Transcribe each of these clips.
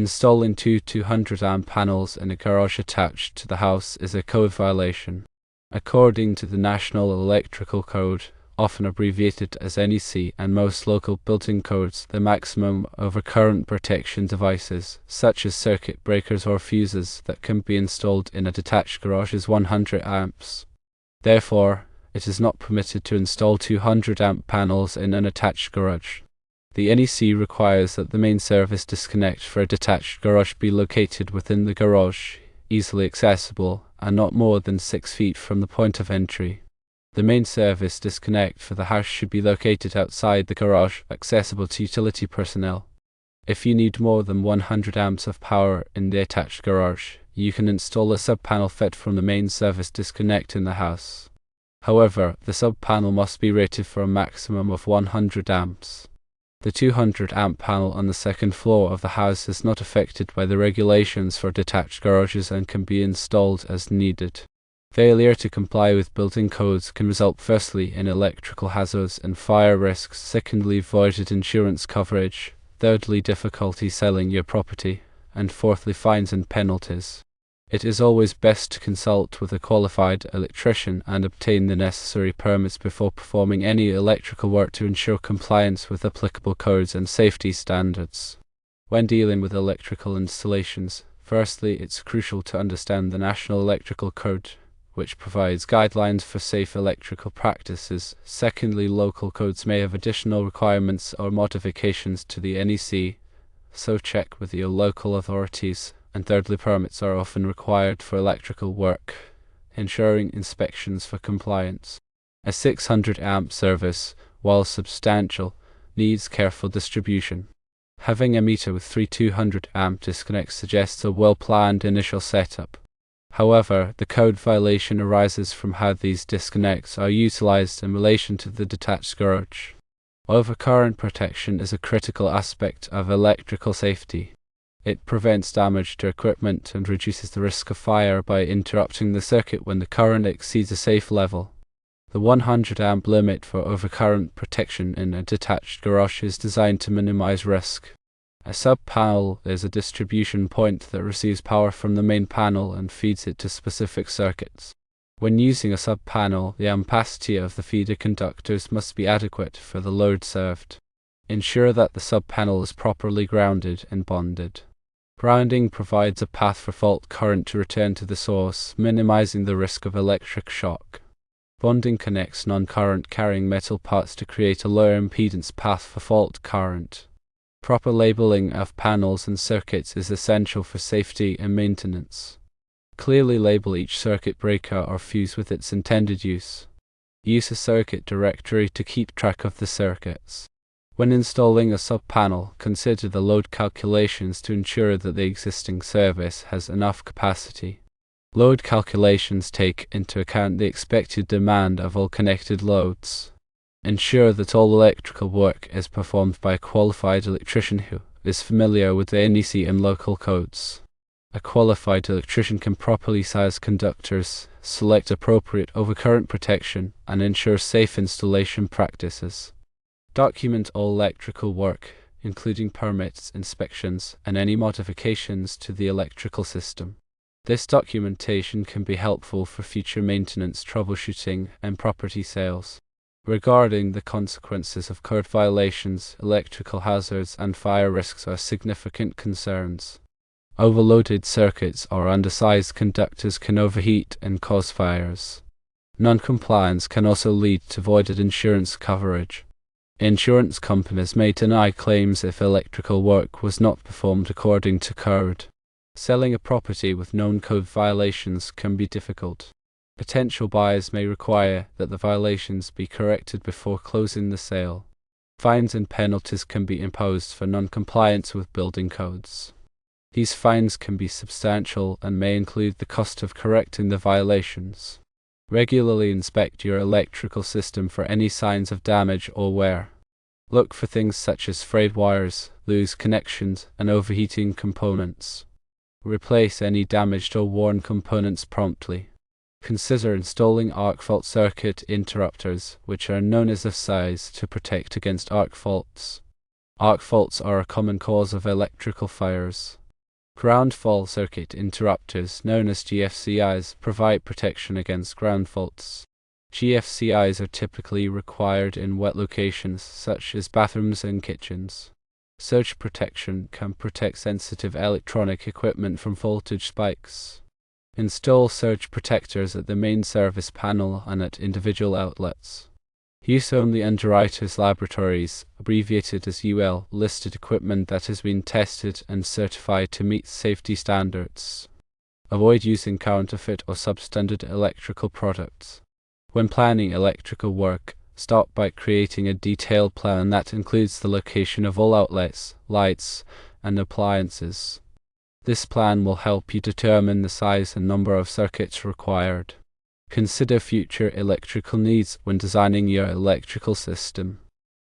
Installing two 200-amp panels in a garage attached to the house is a code violation. According to the National Electrical Code, often abbreviated as NEC, and most local building codes, the maximum overcurrent protection devices, such as circuit breakers or fuses, that can be installed in a detached garage is 100 amps. Therefore, it is not permitted to install 200-amp panels in an attached garage. The NEC requires that the main service disconnect for a detached garage be located within the garage, easily accessible, and not more than 6 feet from the point of entry. The main service disconnect for the house should be located outside the garage, accessible to utility personnel. If you need more than 100 amps of power in the attached garage, you can install a sub-panel fed from the main service disconnect in the house. However, the sub-panel must be rated for a maximum of 100 amps. The 200-amp panel on the second floor of the house is not affected by the regulations for detached garages and can be installed as needed. Failure to comply with building codes can result firstly in electrical hazards and fire risks, secondly voided insurance coverage, thirdly difficulty selling your property, and fourthly fines and penalties. It is always best to consult with a qualified electrician and obtain the necessary permits before performing any electrical work to ensure compliance with applicable codes and safety standards. When dealing with electrical installations, firstly, it's crucial to understand the National Electrical Code, which provides guidelines for safe electrical practices. Secondly, local codes may have additional requirements or modifications to the NEC, so check with your local authorities. And thirdly, permits are often required for electrical work, ensuring inspections for compliance. A 600-amp service, while substantial, needs careful distribution. Having a meter with 3 200-amp disconnects suggests a well-planned initial setup. However, the code violation arises from how these disconnects are utilized in relation to the detached garage. Overcurrent protection is a critical aspect of electrical safety. It prevents damage to equipment and reduces the risk of fire by interrupting the circuit when the current exceeds a safe level. The 100-amp limit for overcurrent protection in a detached garage is designed to minimize risk. A sub-panel is a distribution point that receives power from the main panel and feeds it to specific circuits. When using a sub-panel, the ampacity of the feeder conductors must be adequate for the load served. Ensure that the sub-panel is properly grounded and bonded. Grounding provides a path for fault current to return to the source, minimizing the risk of electric shock. Bonding connects non-current carrying metal parts to create a lower impedance path for fault current. Proper labeling of panels and circuits is essential for safety and maintenance. Clearly label each circuit breaker or fuse with its intended use. Use a circuit directory to keep track of the circuits. When installing a sub-panel, consider the load calculations to ensure that the existing service has enough capacity. Load calculations take into account the expected demand of all connected loads. Ensure that all electrical work is performed by a qualified electrician who is familiar with the NEC and local codes. A qualified electrician can properly size conductors, select appropriate overcurrent protection, and ensure safe installation practices. Document all electrical work, including permits, inspections, and any modifications to the electrical system. This documentation can be helpful for future maintenance, troubleshooting, and property sales. Regarding the consequences of code violations, electrical hazards and fire risks are significant concerns. Overloaded circuits or undersized conductors can overheat and cause fires. Non-compliance can also lead to voided insurance coverage. Insurance companies may deny claims if electrical work was not performed according to code. Selling a property with known code violations can be difficult. Potential buyers may require that the violations be corrected before closing the sale. Fines and penalties can be imposed for non-compliance with building codes. These fines can be substantial and may include the cost of correcting the violations. Regularly inspect your electrical system for any signs of damage or wear. Look for things such as frayed wires, loose connections, and overheating components. Replace any damaged or worn components promptly. Consider installing arc fault circuit interrupters, which are known as of size, to protect against arc faults. Arc faults are a common cause of electrical fires. Ground fault circuit interrupters, known as GFCIs, provide protection against ground faults. GFCIs are typically required in wet locations such as bathrooms and kitchens. Surge protection can protect sensitive electronic equipment from voltage spikes. Install surge protectors at the main service panel and at individual outlets. Use only Underwriters Laboratories, abbreviated as UL, listed equipment that has been tested and certified to meet safety standards. Avoid using counterfeit or substandard electrical products. When planning electrical work, start by creating a detailed plan that includes the location of all outlets, lights, and appliances. This plan will help you determine the size and number of circuits required. Consider future electrical needs when designing your electrical system.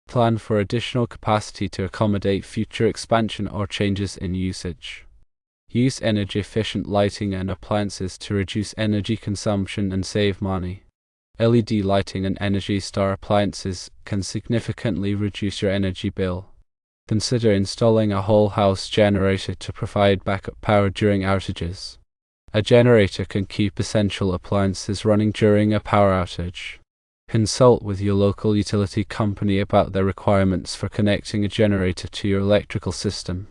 Plan for additional capacity to accommodate future expansion or changes in usage. Use energy-efficient lighting and appliances to reduce energy consumption and save money. LED lighting and Energy Star appliances can significantly reduce your energy bill. Consider installing a whole house generator to provide backup power during outages. A generator can keep essential appliances running during a power outage. Consult with your local utility company about their requirements for connecting a generator to your electrical system.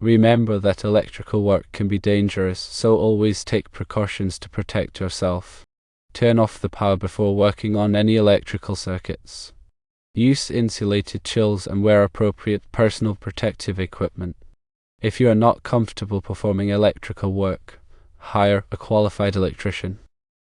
Remember that electrical work can be dangerous, so always take precautions to protect yourself. Turn off the power before working on any electrical circuits. Use insulated chills and wear appropriate personal protective equipment. If you are not comfortable performing electrical work, hire a qualified electrician.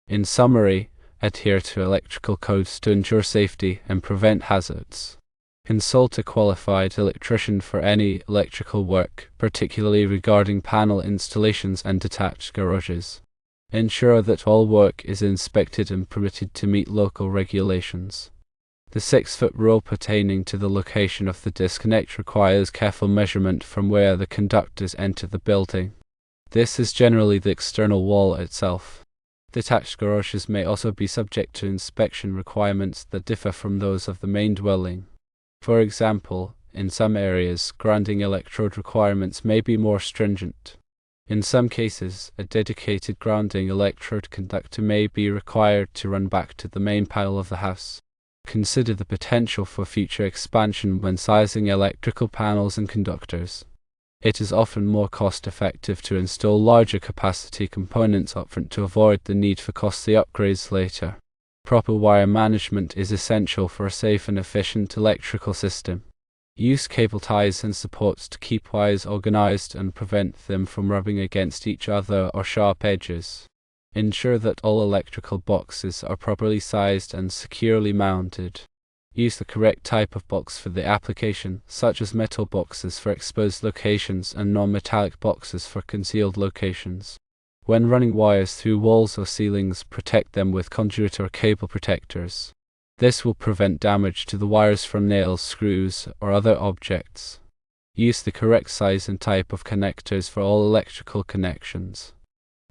In summary, adhere to electrical codes to ensure safety and prevent hazards. Consult a qualified electrician for any electrical work, particularly regarding panel installations and detached garages. Ensure that all work is inspected and permitted to meet local regulations. The 6-foot rule pertaining to the location of the disconnect requires careful measurement from where the conductors enter the building. This is generally the external wall itself. Detached garages may also be subject to inspection requirements that differ from those of the main dwelling. For example, in some areas, grounding electrode requirements may be more stringent. In some cases, a dedicated grounding electrode conductor may be required to run back to the main panel of the house. Consider the potential for future expansion when sizing electrical panels and conductors. It is often more cost-effective to install larger capacity components upfront to avoid the need for costly upgrades later. Proper wire management is essential for a safe and efficient electrical system. Use cable ties and supports to keep wires organized and prevent them from rubbing against each other or sharp edges. Ensure that all electrical boxes are properly sized and securely mounted. Use the correct type of box for the application, such as metal boxes for exposed locations and non-metallic boxes for concealed locations. When running wires through walls or ceilings, protect them with conduit or cable protectors. This will prevent damage to the wires from nails, screws, or other objects. Use the correct size and type of connectors for all electrical connections.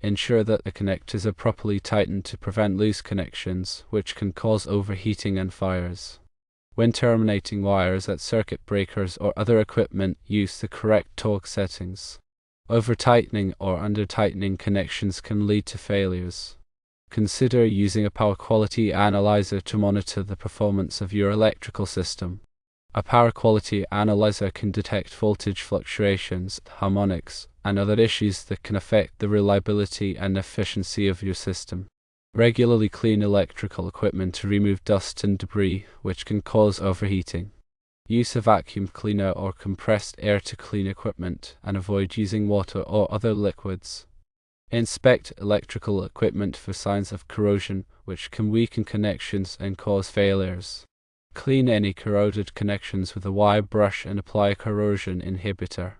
Ensure that the connectors are properly tightened to prevent loose connections, which can cause overheating and fires. When terminating wires at circuit breakers or other equipment, use the correct torque settings. Over-tightening or under-tightening connections can lead to failures. Consider using a power quality analyzer to monitor the performance of your electrical system. A power quality analyzer can detect voltage fluctuations, harmonics, and other issues that can affect the reliability and efficiency of your system. Regularly clean electrical equipment to remove dust and debris, which can cause overheating. Use a vacuum cleaner or compressed air to clean equipment, and avoid using water or other liquids. Inspect electrical equipment for signs of corrosion, which can weaken connections and cause failures. Clean any corroded connections with a wire brush and apply a corrosion inhibitor.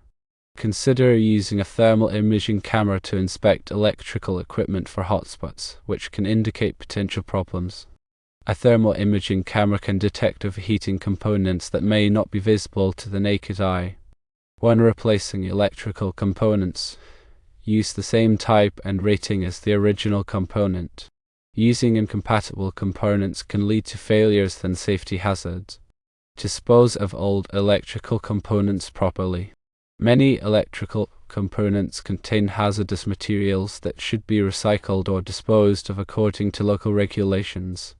Consider using a thermal imaging camera to inspect electrical equipment for hotspots, which can indicate potential problems. A thermal imaging camera can detect overheating components that may not be visible to the naked eye. When replacing electrical components, use the same type and rating as the original component. Using incompatible components can lead to failures and safety hazards. Dispose of old electrical components properly. Many electrical components contain hazardous materials that should be recycled or disposed of according to local regulations.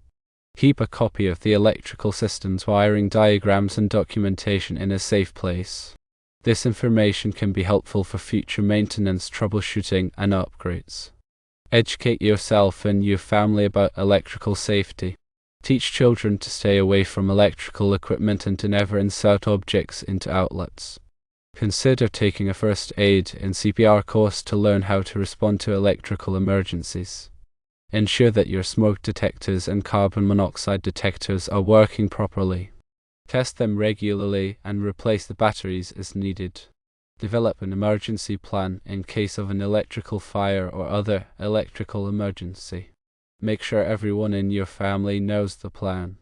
Keep a copy of the electrical system's wiring diagrams and documentation in a safe place. This information can be helpful for future maintenance, troubleshooting, and upgrades. Educate yourself and your family about electrical safety. Teach children to stay away from electrical equipment and to never insert objects into outlets. Consider taking a first aid and CPR course to learn how to respond to electrical emergencies. Ensure that your smoke detectors and carbon monoxide detectors are working properly. Test them regularly and replace the batteries as needed. Develop an emergency plan in case of an electrical fire or other electrical emergency. Make sure everyone in your family knows the plan.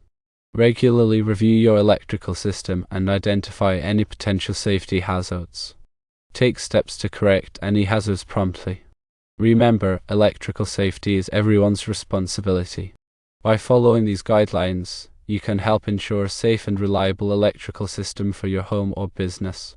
Regularly review your electrical system and identify any potential safety hazards. Take steps to correct any hazards promptly. Remember, electrical safety is everyone's responsibility. By following these guidelines, you can help ensure a safe and reliable electrical system for your home or business.